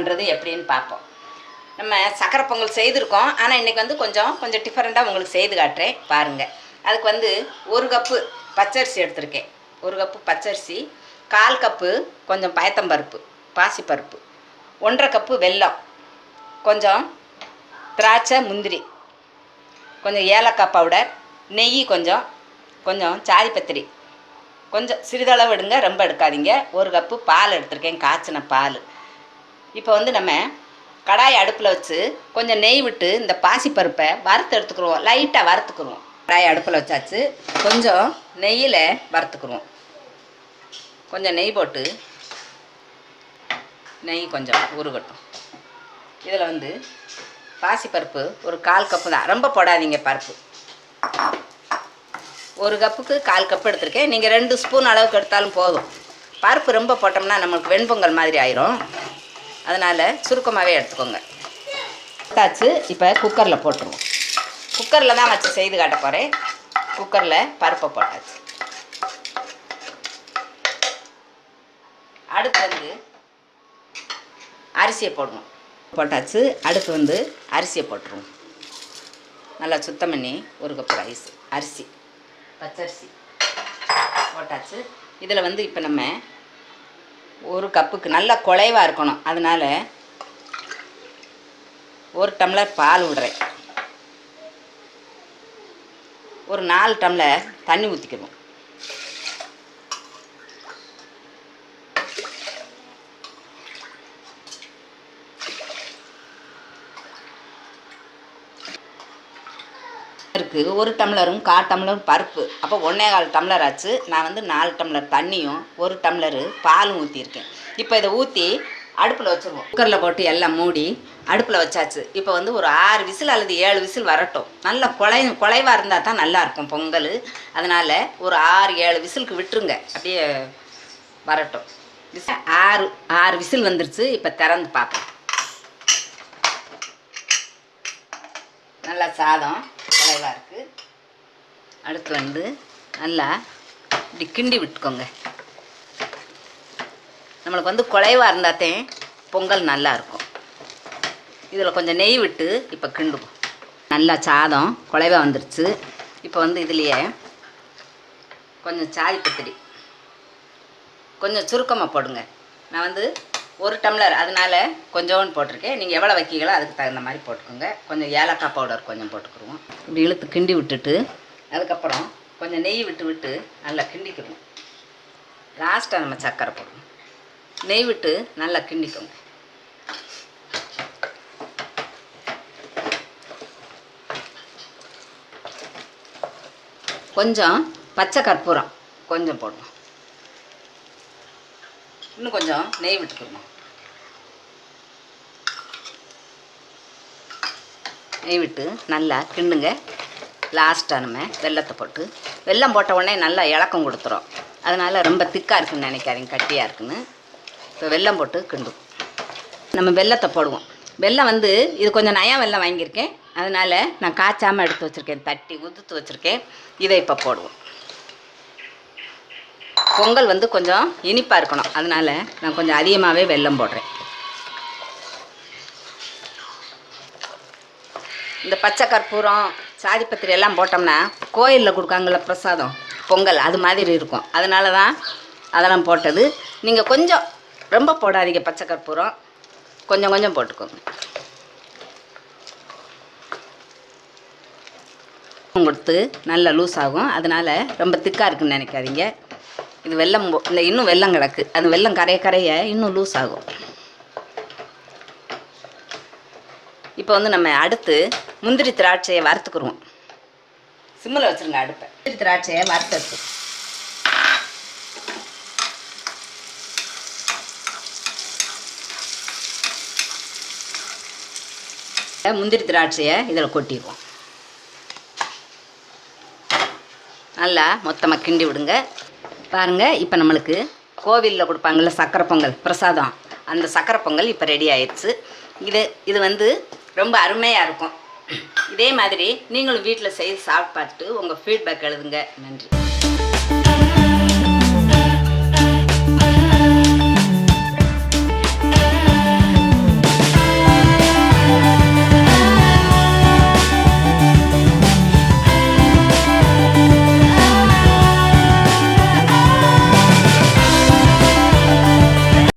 பண்ணுறது எப்படின்னு பார்ப்போம். நம்ம சக்கரை பொங்கல் செய்திருக்கோம், ஆனால் இன்றைக்கி வந்து கொஞ்சம் டிஃப்ரெண்ட்டாக உங்களுக்கு செய்து காட்டுறேன் பாருங்கள். அதுக்கு வந்து 1 கப்பு பச்சரிசி எடுத்திருக்கேன். 1 கப்பு பச்சரிசி, 1/4 கப்பு கொஞ்சம் பயத்தம்பருப்பு பாசிப்பருப்பு, 1/2 கப்பு வெல்லம், கொஞ்சம் திராட்சை முந்திரி, கொஞ்சம் ஏலக்காய் பவுடர், நெய், கொஞ்சம் சாதிப்பத்திரி, கொஞ்சம் சிறிதளவு எடுங்க, ரொம்ப எடுக்காதீங்க. 1 கப்பு பால் எடுத்திருக்கேன், காய்ச்சின பால். இப்போ வந்து நம்ம கடாயை அடுப்பில் வச்சு கொஞ்சம் நெய் விட்டு இந்த பாசிப்பருப்பை வறுத்து எடுத்துக்கிடுவோம். லைட்டாக வறுத்துக்குருவோம். கடாயை அடுப்பில் வச்சாச்சு, கொஞ்சம் நெய்யில் வறுத்துக்குருவோம். கொஞ்சம் நெய் போட்டு நெய் கொஞ்சம் உருகட்டும். இதில் வந்து பாசிப்பருப்பு ஒரு 1/4 கப்பு தான், ரொம்ப போடாதீங்க பருப்பு. 1 கப்புக்கு 1/4 கப்பு எடுத்திருக்கேன். நீங்கள் 2 ஸ்பூன் அளவுக்கு எடுத்தாலும் போதும். பருப்பு ரொம்ப போட்டோம்னா நம்மளுக்கு வெண்பொங்கல் மாதிரி ஆயிரும். அதனால் சுருக்கமாகவே எடுத்துக்கோங்க. எடுத்தாச்சு. இப்போ குக்கரில் போட்டுருவோம். குக்கரில் தான் வச்சு செய்து காட்ட போகிறேன். குக்கரில் பருப்பை போட்டாச்சு. அடுத்து வந்து அரிசியை போடணும். போட்டாச்சு. அடுத்து வந்து அரிசியை போட்டுருவோம். நல்லா சுத்தம் பண்ணி 1 கப்பு அரிசி பச்சரிசி போட்டாச்சு. இதில் வந்து இப்போ நம்ம 1 கப்புக்கு நல்லா குழைவாக இருக்கணும், அதனால் 1 டம்ளர் பால் விடுறேன். ஒரு 4 டம்ளர் தண்ணி ஊற்றிக்கிடுவோம். இருக்குது 1 டம்ளரும் 1/4 டம்ளரும் பருப்பு, அப்போ 1/4 டம்ளர் ஆச்சு. நான் வந்து 4 டம்ளர் தண்ணியும் 1 டம்ளரு பாலும் ஊற்றிருக்கேன். இப்போ இதை ஊற்றி அடுப்பில் வச்சுருவோம். குக்கரில் போட்டு எல்லாம் மூடி அடுப்பில் வச்சாச்சு. இப்போ வந்து ஒரு 6 விசில் அல்லது 7 விசில் வரட்டும். நல்லா குழைவாக இருந்தால் தான் நல்லாயிருக்கும் பொங்கல். அதனால் ஒரு 6-7 விசிலுக்கு விட்டுருங்க, அப்படியே வரட்டும். 6 விசில் வந்துருச்சு. இப்போ திறந்து பார்ப்போம். நல்லா சாதம் குழைவாக இருக்குது. அடுத்து வந்து நல்லா இப்படி கிண்டி விட்டுக்கோங்க. நம்மளுக்கு வந்து குழைவாக இருந்தாத்தே பொங்கல் நல்லாயிருக்கும். இதில் கொஞ்சம் நெய் விட்டு இப்போ கிண்டுவோம். நல்லா சாதம் குழைவாக வந்துருச்சு. இப்போ வந்து இதுலேயே கொஞ்சம் சாதிப்பத்திரி கொஞ்சம் சுருக்கமாக போடுங்க. நான் வந்து 1 டம்ளர், அதனால் கொஞ்சோன்னு போட்டிருக்கேன். நீங்கள் எவ்வளோ வைக்கீங்களோ அதுக்கு தகுந்த மாதிரி போட்டுக்கோங்க. கொஞ்சம் ஏலக்காய் பவுடர் கொஞ்சம் போட்டுக்கிடுவோம். இப்படி இழுத்து கிண்டி விட்டுட்டு அதுக்கப்புறம் கொஞ்சம் நெய் விட்டு நல்லா கிண்டிக்கிடுவோம். லாஸ்ட்டாக நம்ம சர்க்கரை போடுவோம். நெய் விட்டு நல்லா கிண்டிக்கோங்க. கொஞ்சம் பச்சை கற்பூரம் கொஞ்சம் போடுவோம். இன்னும் கொஞ்சம் நெய் விட்டுக்கணும். நெய் விட்டு நல்லா கிண்டுங்க. லாஸ்ட்டாக நம்ம வெல்லத்தை போட்டு, வெல்லம் போட்ட உடனே நல்லா இலக்கம் கொடுத்துரும். அதனால் ரொம்ப திக்காக இருக்குன்னு நினைக்காதீங்க, கட்டியாக இருக்குன்னு. இப்போ வெல்லம் போட்டு கிண்டுவோம். நம்ம வெல்லத்தை போடுவோம். வெல்லம் வந்து இது கொஞ்சம் நயா வெல்லம் வாங்கியிருக்கேன், அதனால் நான் காய்ச்சாமல் எடுத்து வச்சுருக்கேன், தட்டி உதுத்து வச்சுருக்கேன். இதை இப்போ போடுவோம். பொங்கல் வந்து கொஞ்சம் இனிப்பாக இருக்கணும், அதனால் நான் கொஞ்சம் அதிகமாகவே வெல்லம் போடுறேன். இந்த பச்சை கற்பூரம் சாதிப்பத்திரி எல்லாம் போட்டோம்னா கோயிலில் கொடுக்காங்கள பிரசாதம் பொங்கல், அது மாதிரி இருக்கும். அதனால தான் அதெல்லாம் போட்டது. நீங்கள் கொஞ்சம் ரொம்ப போடாதீங்க, பச்சை கற்பூரம் கொஞ்சம் போட்டுக்கோங்க. கொடுத்து நல்லா லூஸ் ஆகும், அதனால் ரொம்ப திக்காக இருக்குன்னு நினைக்காதீங்க. இது வெல்லம் இல்லை, இன்னும் வெல்லம் கிடக்கு. அந்த வெல்லம் கரைய இன்னும் லூஸ் ஆகும். இப்போ வந்து நம்ம அடுத்து முந்திரி திராட்சையை வறுத்துக்குருவோம். சிம்மில் வச்சுருங்க அடுப்பை. முந்திரி திராட்சையை வறுத்து முந்திரி திராட்சையை இதில் கொட்டிடுவோம். நல்லா மொத்தமாக கிண்டி விடுங்க. பாருங்கள், இப்போ நம்மளுக்கு கோவிலில் கொடுப்பாங்கள்ல சக்கரை பொங்கல் பிரசாதம், அந்த சக்கரை பொங்கல் இப்போ ரெடி ஆயிடுச்சு. இது வந்து ரொம்ப அருமையாக இருக்கும். இதே மாதிரி நீங்களும் வீட்டில் செய்து சாப்பிட்டு பார்த்துட்டு உங்கள் ஃபீட்பேக் எழுதுங்க. நன்றி.